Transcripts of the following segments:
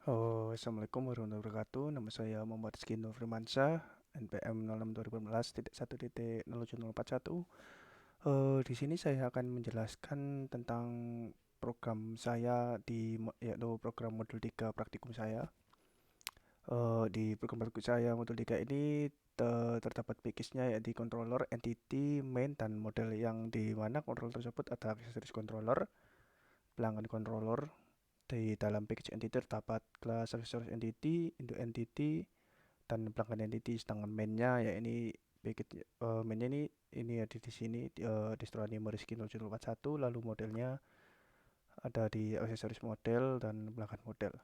Assalamualaikum warahmatullahi wabarakatuh. Nama saya Muhammad Rizky Nur Firmansyah, NPM 06/2015.1.07041. Di sini saya akan menjelaskan tentang program saya yaitu program modul 3 praktikum saya. Di program praktikum saya modul 3 ini terdapat package-nya yaitu controller, entity, main, dan model, yang di mana controller tersebut ada aksesoris controller, pelanggan controller. Di dalam package entity terdapat kelas aksesoris entity, induk entity, dan pelanggan entity. Sedangkan mainnya ya ini package mainnya ini ada di sini, distro anime Rizky 0741. Lalu modelnya ada di aksesoris model dan pelanggan model.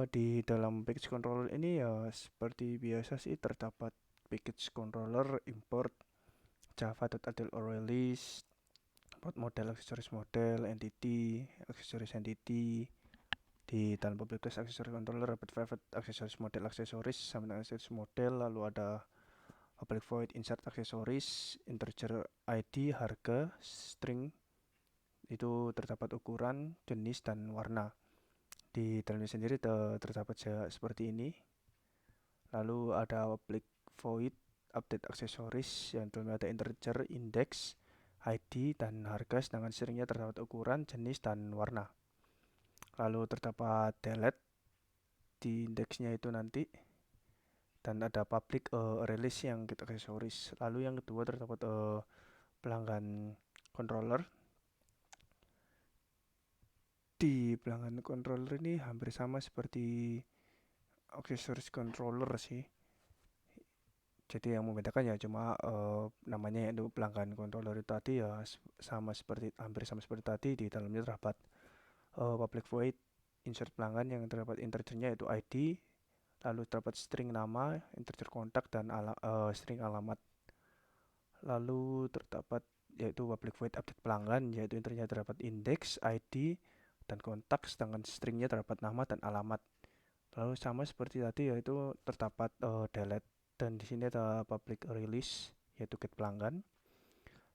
Di dalam package controller ini ya seperti biasa sih, terdapat package controller, import, java.adil or release, model, aksesoris model, entity, aksesoris entity. Di dalam public class aksesoris controller dapat private aksesoris model, aksesoris sama dengan aksesoris model. Lalu ada public void insert aksesoris, integer ID, harga, string, itu terdapat ukuran, jenis, dan warna. Di dalamnya sendiri terdapat seperti ini. Lalu ada public void update aksesoris, yang dalamnya ada integer, index, ID, dan harga, sedangkan stringnya terdapat ukuran, jenis, dan warna. Lalu terdapat delete di indeksnya itu nanti, dan ada public release yang kita aksesoris. Lalu yang kedua terdapat pelanggan controller. Di pelanggan controller ini hampir sama seperti aksesoris controller sih. Jadi yang membedakan ya cuma namanya, yaitu pelanggan controller itu tadi ya hampir sama seperti tadi. Di dalamnya terdapat public void insert pelanggan, yang terdapat integernya yaitu ID, lalu terdapat string nama, integer kontak, dan string alamat. Lalu terdapat yaitu public void update pelanggan, yaitu integernya terdapat index, ID, dan kontak, sedangkan stringnya terdapat nama dan alamat. Lalu sama seperti tadi, yaitu terdapat delete, dan di sini ada public release yaitu get pelanggan.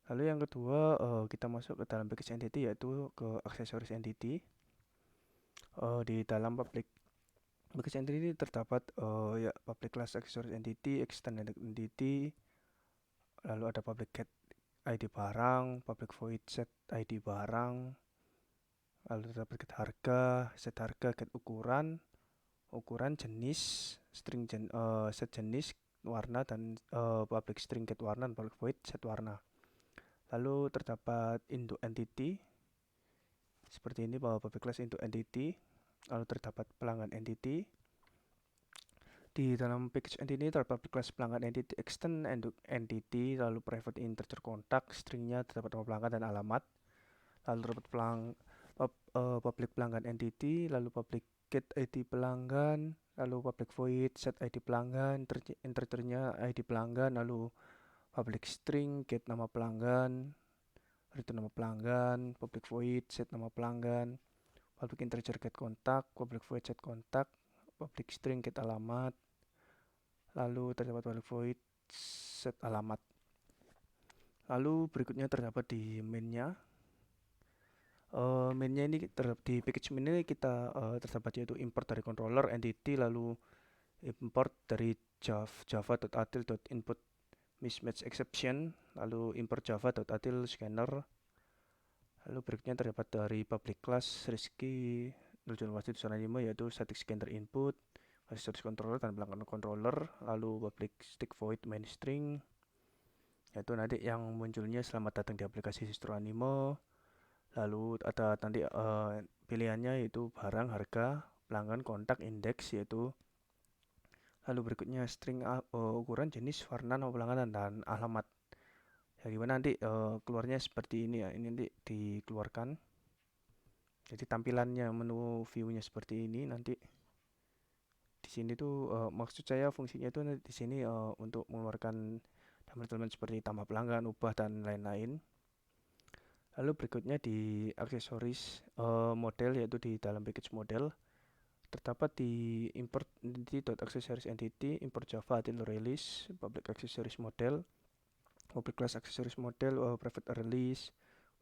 Lalu yang kedua, kita masuk ke dalam package entity, yaitu ke aksesoris entity. Di dalam public package entity terdapat ya public class aksesoris entity, extended entity, lalu ada public get ID barang, public void set ID barang, lalu terdapat get harga, set harga, get ukuran, jenis, set jenis, warna, dan public string get warna, dan public void set warna. Lalu terdapat induk entity seperti ini, bahwa public class induk entity. Lalu terdapat pelanggan entity. Di dalam package entity terdapat public class pelanggan entity, extend entity, lalu private integer kontak, stringnya terdapat nama pelanggan dan alamat. Lalu terdapat public pelanggan entity, lalu public get ID pelanggan, lalu public void set ID pelanggan, integernya ID pelanggan, lalu public string get nama pelanggan, return nama pelanggan, public void set nama pelanggan, public integer get kontak, public void set kontak, public string get alamat, lalu terdapat public void set alamat. Lalu berikutnya terdapat di mainnya. Mainnya ini di package main ini kita terdapat yaitu import dari controller entity, lalu import dari java.adil.input mismatch exception, lalu import java.adil scanner. Lalu berikutnya terdapat dari public class Rizky 0715, yaitu static scanner input, aksesoris controller, dan pelanggan controller. Lalu public stick void main string, yaitu nanti yang munculnya selamat datang di aplikasi Distro Animo. Lalu ada nanti pilihannya yaitu barang, harga, pelanggan, kontak, indeks, yaitu. Lalu berikutnya string, ukuran, jenis, warna, nama pelanggan, dan alamat. Ya gimana nanti keluarnya seperti ini ya. Ini nanti dikeluarkan. Jadi tampilannya, menu view-nya seperti ini nanti. Di sini tuh maksud saya fungsinya itu di sini untuk mengeluarkan elemen-elemen seperti tambah pelanggan, ubah, dan lain-lain. Lalu berikutnya di aksesoris model, yaitu di dalam package model terdapat di import entity.accessories entity, import java until release, public accessories model, public class accessories model, private release,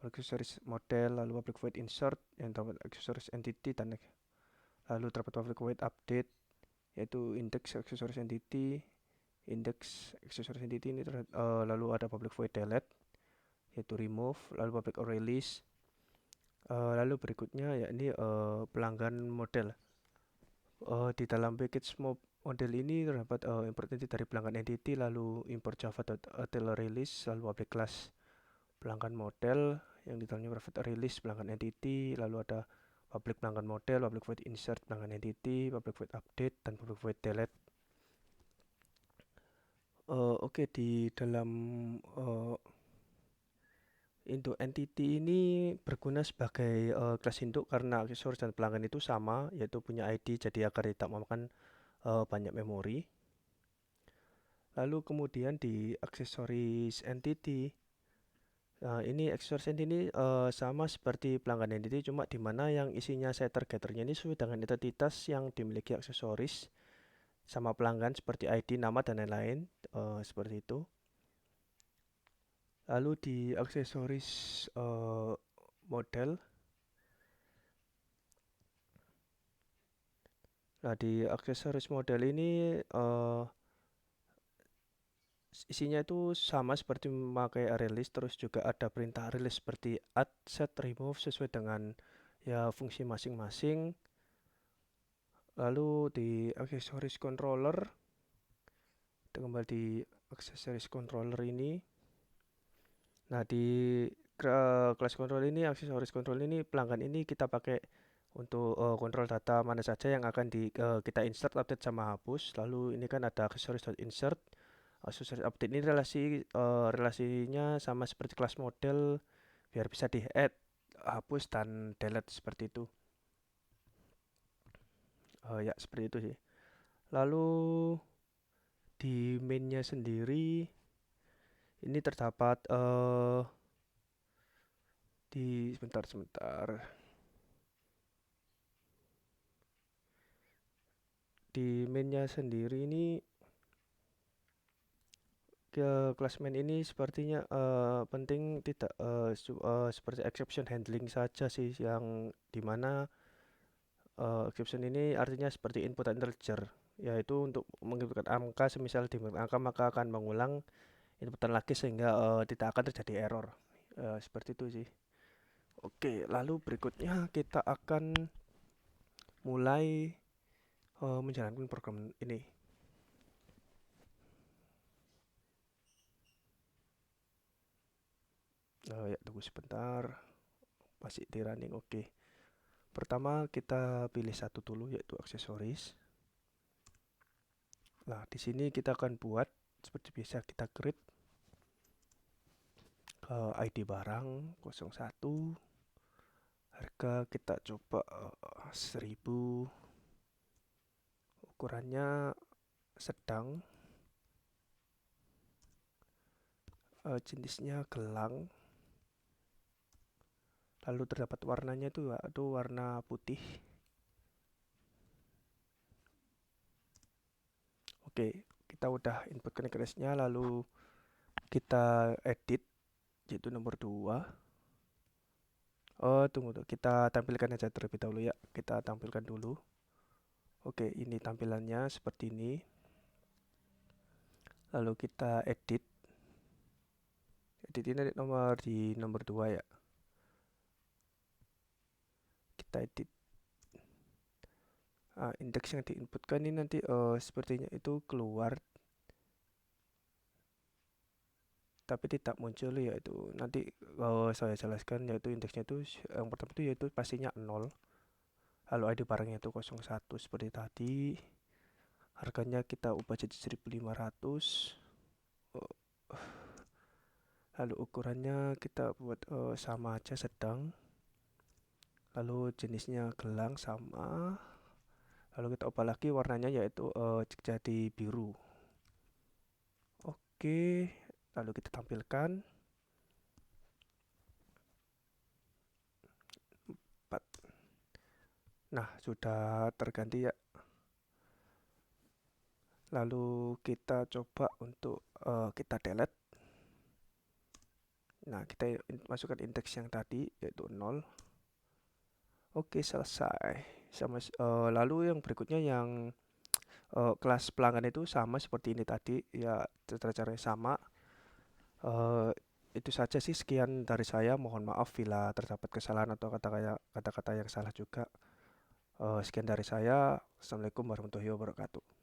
accessories model, lalu public void insert yang dapat accessories entity, dan Lalu terdapat public void update, yaitu index aksesoris entity. Index aksesoris entity ini lalu ada public void delete, yaitu remove, lalu public release. Lalu berikutnya yakni pelanggan model. Di dalam package model ini terdapat import entity dari pelanggan entity, lalu import java.util release, lalu public class pelanggan model yang di dalamnya private release pelanggan entity, lalu ada public pelanggan model, public void insert pelanggan entity, public void update, dan public void delete. Oke, di dalam induk entity ini berguna sebagai kelas induk karena aksesoris dan pelanggan itu sama, yaitu punya ID, jadi agar tidak memakan banyak memori. Lalu kemudian di aksesoris entity, ini aksesoris entity sama seperti pelanggan entity, cuma di mana yang isinya setter getternya ini sesuai dengan identitas yang dimiliki aksesoris sama pelanggan seperti ID, nama, dan lain-lain, seperti itu. Lalu di aksesoris model, nah di aksesoris model ini isinya itu sama seperti memakai release, terus juga ada perintah release seperti add, set, remove sesuai dengan ya fungsi masing-masing. Lalu di aksesoris controller, kita kembali di aksesoris controller ini. Nah di kelas control ini, aksesoris control ini, pelanggan ini kita pakai untuk kontrol data mana saja yang akan kita insert, update, sama hapus. Lalu ini kan ada aksesoris.insert. Aksesoris update ini relasinya sama seperti kelas model, biar bisa di add, hapus, dan delete seperti itu. Ya seperti itu sih. Lalu di mainnya sendiri ini terdapat sebentar. Di mainnya sendiri ini kelas main ini sepertinya penting tidak seperti exception handling saja sih, yang dimana exception ini artinya seperti input integer, yaitu untuk menginputkan angka. Semisal di angka maka akan mengulang inputan lagi sehingga tidak akan terjadi error. Seperti itu sih. Oke, lalu berikutnya kita akan mulai menjalankan program ini. Ya tunggu sebentar, masih di running. Oke, pertama kita pilih satu dulu, yaitu aksesoris. Nah di sini kita akan buat seperti biasa, kita create ID barang 01, harga kita coba 1000, ukurannya sedang, jenisnya gelang, lalu terdapat warnanya itu warna putih. Oke, kita udah inputkan kelasnya, lalu kita edit, yaitu nomor 2. Tunggu, kita tampilkan aja terlebih dahulu ya. Kita tampilkan dulu. Oke, ini tampilannya seperti ini. Lalu kita edit. Edit ini di nomor 2 ya. Kita edit. Indeks yang diinputkan ini nanti sepertinya itu keluar, tapi tidak muncul, yaitu nanti saya jelaskan, yaitu indeksnya itu yang pertama itu yaitu pastinya 0, lalu ID barangnya itu 01 seperti tadi, harganya kita ubah jadi 1500, lalu ukurannya kita buat sama aja, sedang, lalu jenisnya gelang sama, lalu kita ubah lagi warnanya yaitu jadi biru. Oke, lalu kita tampilkan. Nah, sudah terganti ya. Lalu kita coba untuk kita delete. Nah, kita masukkan indeks yang tadi yaitu 0. Oke, selesai. lalu yang berikutnya yang kelas pelanggan itu sama seperti ini tadi, ya tata caranya sama. Eh, itu saja sih, sekian dari saya. Mohon maaf bila terdapat kesalahan atau kata-kata yang salah juga. Sekian dari saya. Assalamualaikum warahmatullahi wabarakatuh.